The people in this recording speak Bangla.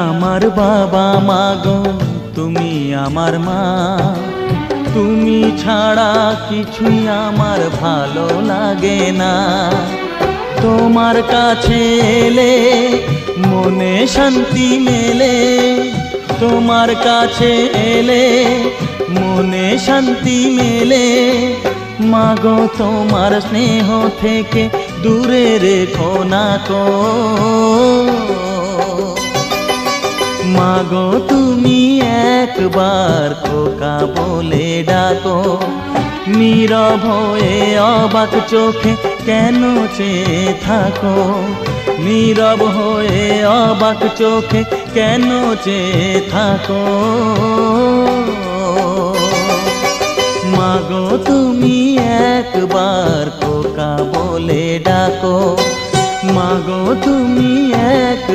আমার বাবা মাগো, তুমি আমার মা। তুমি ছাড়া কিছুই আমার ভালো লাগে না। তোমার কাছে এলে মনে শান্তি মেলে, তোমার কাছে এলে মনে শান্তি মেলে। মাগো তোমার স্নেহ থেকে দূরে রেখো না কো। মাগো তুমি একবার খোকা বলে ডাকো। নীরব হয়ে অবাক চোখে কেন চেয়ে থাকো, নীরব হয়ে অবাক চোখে কেন চেয়ে থাকো। মাগো তুমি একবার খোকা বলে ডাকো, মাগো তুমি এক